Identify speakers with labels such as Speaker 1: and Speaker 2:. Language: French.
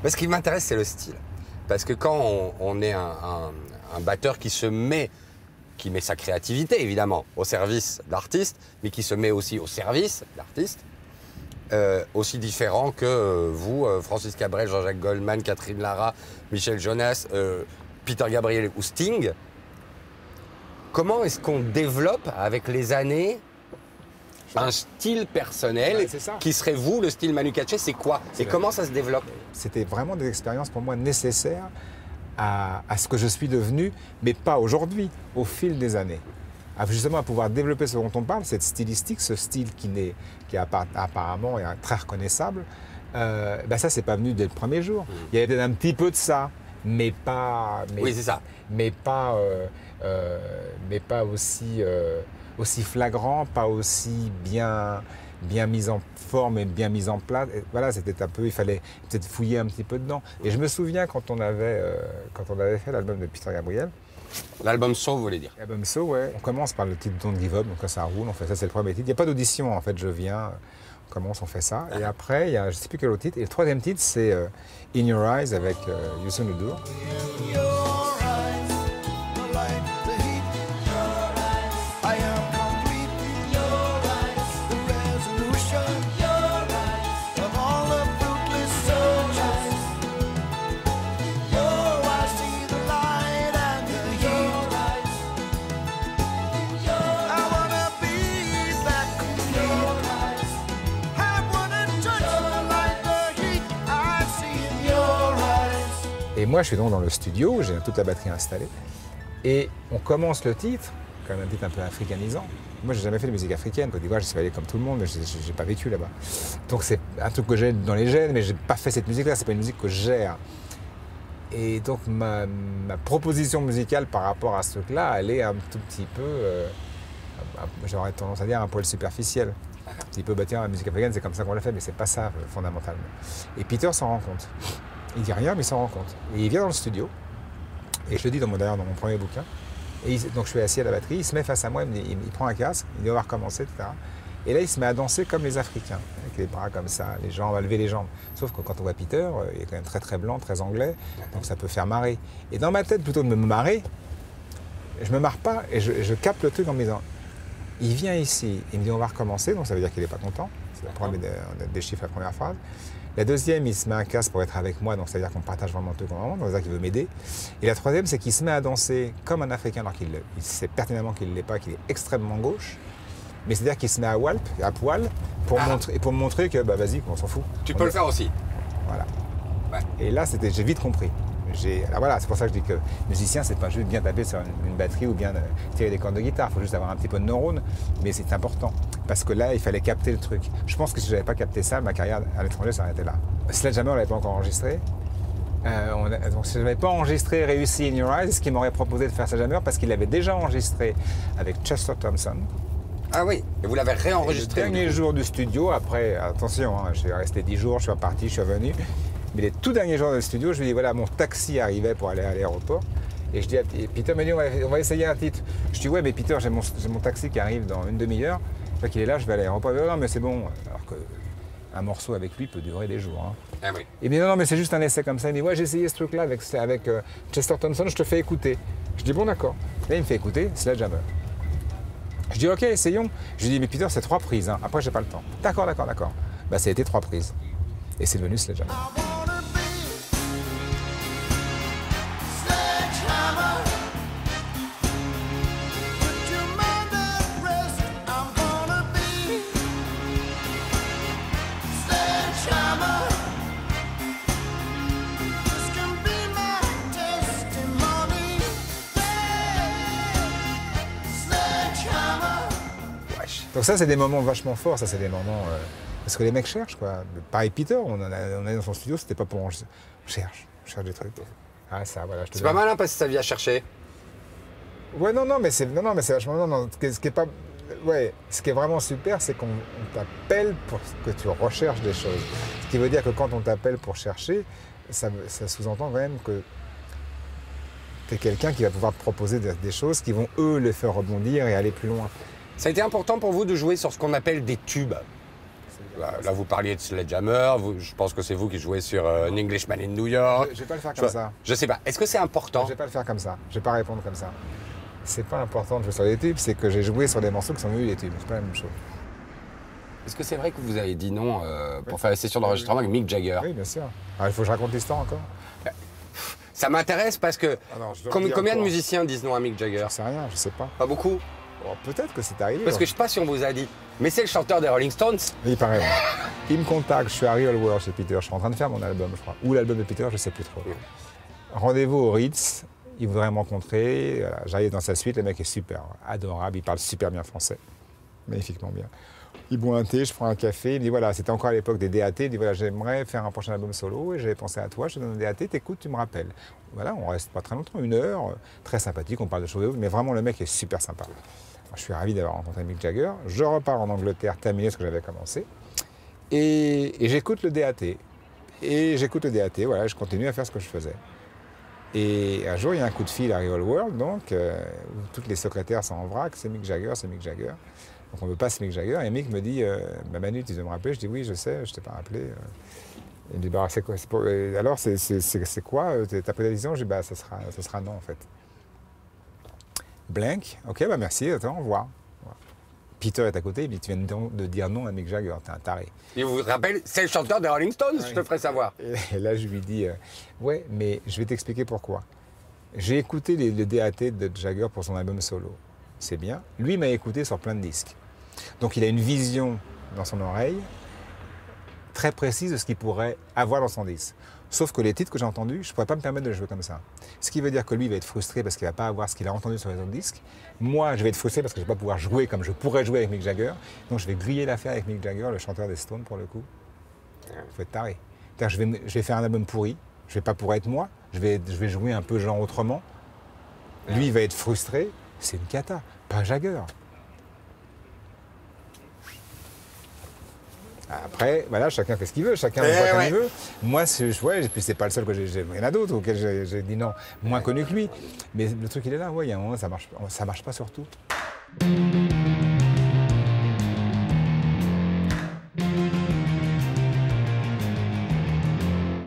Speaker 1: Ce qui m'intéresse, c'est le style. Parce que quand on est un batteur qui met sa créativité, évidemment, au service de l'artiste, mais qui se met aussi au service de l'artiste, aussi différent que vous, Francis Cabrel, Jean-Jacques Goldman, Catherine Lara, Michel Jonas, Peter Gabriel ou Sting, comment est-ce qu'on développe avec les années un style personnel qui serait vous, le style Manu Katché, c'est quoi? Et comment ça se développe?
Speaker 2: C'était vraiment des expériences pour moi nécessaires à ce que je suis devenu, mais pas aujourd'hui, au fil des années. Justement à pouvoir développer ce dont on parle, cette stylistique, ce style qui apparemment est très reconnaissable, ça c'est pas venu dès le premier jour. Il y avait un petit peu de ça, mais pas,
Speaker 1: oui, c'est ça.
Speaker 2: mais pas aussi flagrant, pas aussi bien mis en forme et bien mis en place. Et voilà, c'était un peu, il fallait peut-être fouiller un petit peu dedans. Et je me souviens quand on avait fait l'album de Peter Gabriel.
Speaker 1: L'album So, vous voulez dire?
Speaker 2: L'album So, ouais. On commence par le titre Don't Give Up, donc là ça roule, on fait ça, c'est le premier titre. Il n'y a pas d'audition en fait, je viens, on commence, on fait ça. Et après, il y a, je ne sais plus quel autre titre. Et le troisième titre, c'est In Your Eyes avec Youssou N'Dour. Et moi, je suis donc dans le studio, j'ai toute la batterie installée. Et on commence le titre, quand même un titre un peu africanisant. Moi, j'ai jamais fait de musique africaine. Côte d'Ivoire, je suis allé comme tout le monde, mais je n'ai pas vécu là-bas. Donc, c'est un truc que j'ai dans les gènes, mais je n'ai pas fait cette musique-là. C'est pas une musique que je gère. Et donc, ma proposition musicale par rapport à ce truc-là, elle est un tout petit peu, j'aurais tendance à dire, un poil superficiel. Un petit peu, tiens, la musique africaine, c'est comme ça qu'on l'a fait, mais c'est pas ça, fondamentalement. Et Peter s'en rend compte. Il dit rien, mais il s'en rend compte. Et il vient dans le studio, et je le dis d'ailleurs dans mon premier bouquin. Et donc je suis assis à la batterie, il se met face à moi, il prend un casque, il dit on va recommencer, etc. Et là il se met à danser comme les Africains, avec les bras comme ça, les jambes, à lever les jambes. Sauf que quand on voit Peter, il est quand même très très blanc, très anglais, donc ça peut faire marrer. Et dans ma tête, plutôt que de me marrer, je me marre pas et je capte le truc en me disant, il vient ici, il me dit on va recommencer, donc ça veut dire qu'il n'est pas content. On déchiffre la première phrase. La deuxième, il se met un casque pour être avec moi, donc c'est-à-dire qu'on partage vraiment tout comme moment, donc c'est-à-dire qu'il veut m'aider. Et la troisième, c'est qu'il se met à danser comme un Africain, alors qu'il sait pertinemment qu'il ne l'est pas, qu'il est extrêmement gauche. Mais c'est-à-dire qu'il se met à poil, pour montrer que, vas-y, on s'en fout.
Speaker 1: Tu peux le faire aussi.
Speaker 2: Voilà.
Speaker 1: Ouais.
Speaker 2: Et là, j'ai vite compris. Alors voilà, c'est pour ça que je dis que musicien, c'est pas juste bien taper sur une batterie ou bien tirer des cordes de guitare. Il faut juste avoir un petit peu de neurones, mais c'est important. Parce que là, il fallait capter le truc. Je pense que si je n'avais pas capté ça, ma carrière à l'étranger s'arrêtait là. Sledgehammer, on ne l'avait pas encore enregistré. Donc si je n'avais pas enregistré réussi In Your Eyes, ce qu'il m'aurait proposé de faire Sledgehammer, parce qu'il l'avait déjà enregistré avec Chester Thompson.
Speaker 1: Ah oui, et vous l'avez réenregistré.
Speaker 2: Le dernier jour du studio, après, attention, je suis resté 10 jours, je suis reparti, je suis revenu. Mais les tout derniers jours du studio, je lui dis voilà, mon taxi arrivait pour aller à l'aéroport. Et je dis à Peter me dit on va essayer un titre. Je dis ouais, mais Peter, j'ai mon taxi qui arrive dans une demi-heure. Une fois qu'il est là, je vais à l'aéroport. Non, mais c'est bon. Alors qu'un morceau avec lui peut durer des jours. Hein.
Speaker 1: Ah oui.
Speaker 2: Il me dit non, mais c'est juste un essai comme ça. Il me dit ouais, j'ai essayé ce truc-là avec Chester Thompson, je te fais écouter. Je dis bon, d'accord. Là, il me fait écouter Sledgehammer. Je dis ok, essayons. Je lui dis mais Peter, c'est 3 prises. Hein. Après, j'ai pas le temps. D'accord. Ça a été 3 prises. Et c'est devenu Sledgehammer. Donc ça, c'est des moments vachement forts, ça c'est des moments... parce que les mecs cherchent, quoi. Pareil Peter, on est dans son studio, c'était pas pour... On cherche des trucs. Ah ça, voilà, je te
Speaker 1: C'est pas mal, hein, parce que ça vient chercher.
Speaker 2: Ouais, mais c'est vachement... Ce qui est vraiment super, c'est qu'on t'appelle pour que tu recherches des choses. Ce qui veut dire que quand on t'appelle pour chercher, ça sous-entend quand même que tu es quelqu'un qui va pouvoir te proposer des choses qui vont, eux, les faire rebondir et aller plus loin.
Speaker 1: Ça a été important pour vous de jouer sur ce qu'on appelle des tubes. Là, vous parliez de Sledgehammer, je pense que c'est vous qui jouez sur An Englishman in New York.
Speaker 2: Je ne vais pas le faire comme ça.
Speaker 1: Je sais pas. Est-ce que c'est important?
Speaker 2: Je ne vais pas le faire comme ça. Je ne vais pas répondre comme ça. C'est pas important de jouer sur des tubes, c'est que j'ai joué sur des morceaux qui sont venus des tubes. C'est pas la même chose.
Speaker 1: Est-ce que c'est vrai que vous avez dit non pour faire la session d'enregistrement avec Mick Jagger?
Speaker 2: Oui, bien sûr. Alors, il faut que je raconte l'histoire encore.
Speaker 1: Ça m'intéresse parce que combien de musiciens disent non à Mick Jagger?
Speaker 2: Je sais rien, je sais pas.
Speaker 1: Pas beaucoup?
Speaker 2: Bon, peut-être que c'est arrivé.
Speaker 1: Parce que je sais pas si on vous a dit. Mais c'est le chanteur des Rolling Stones.
Speaker 2: Il paraît. Il me contacte, je suis à Real World chez Peter, je suis en train de faire mon album, je crois. Ou l'album de Peter, je sais plus trop. Rendez-vous au Ritz, il voudrait me rencontrer. Voilà, j'arrive dans sa suite, le mec est super, adorable, il parle super bien français. Magnifiquement bien. Il boit un thé, je prends un café, il me dit voilà, c'était encore à l'époque des DAT, il dit voilà, j'aimerais faire un prochain album solo et j'avais pensé à toi, je te donne un DAT, t'écoutes, tu me rappelles. Voilà, on reste pas très longtemps, 1 heure, très sympathique, on parle de choses, mais vraiment le mec est super sympa. Alors, je suis ravi d'avoir rencontré Mick Jagger, je repars en Angleterre terminer ce que j'avais commencé et j'écoute le DAT. Et j'écoute le DAT, voilà, je continue à faire ce que je faisais. Et un jour, il y a un coup de fil à Real World, donc, où toutes les secrétaires sont en vrac, c'est Mick Jagger, c'est Mick Jagger. Donc on me passe Mick Jagger, et Mick me dit Manu, tu veux me rappeler? Je dis oui, je sais, je t'ai pas rappelé. Il me dit bah, c'est quoi? Alors, c'est quoi ta précision? Je dis bah, ça sera non, en fait. Blank, ok, bah merci, attends, au revoir. Peter est à côté, il me dit tu viens de dire non à Mick Jagger, t'es un taré.
Speaker 1: Il vous rappelle, c'est le chanteur des Rolling Stones, je te ferai savoir.
Speaker 2: Et là, je lui dis ouais, mais je vais t'expliquer pourquoi. J'ai écouté le DAT de Jagger pour son album solo. C'est bien. Lui m'a écouté sur plein de disques. Donc il a une vision dans son oreille très précise de ce qu'il pourrait avoir dans son disque. Sauf que les titres que j'ai entendus, je ne pourrais pas me permettre de jouer comme ça. Ce qui veut dire que lui va être frustré parce qu'il ne va pas avoir ce qu'il a entendu sur les autres disques. Moi, je vais être frustré parce que je ne vais pas pouvoir jouer comme je pourrais jouer avec Mick Jagger. Donc je vais griller l'affaire avec Mick Jagger, le chanteur des Stones pour le coup. Il faut être taré. Je vais faire un album pourri, je ne vais pas pouvoir être moi, je vais jouer un peu genre autrement. Lui, il va être frustré, c'est une cata, pas Jagger. Après, voilà, chacun fait ce qu'il veut, chacun voit comme il veut. Moi, et puis c'est pas le seul que il y en a d'autres auxquels j'ai dit non, moins connu que lui. Mais le truc, il est là, il y a un moment, ça marche pas sur tout.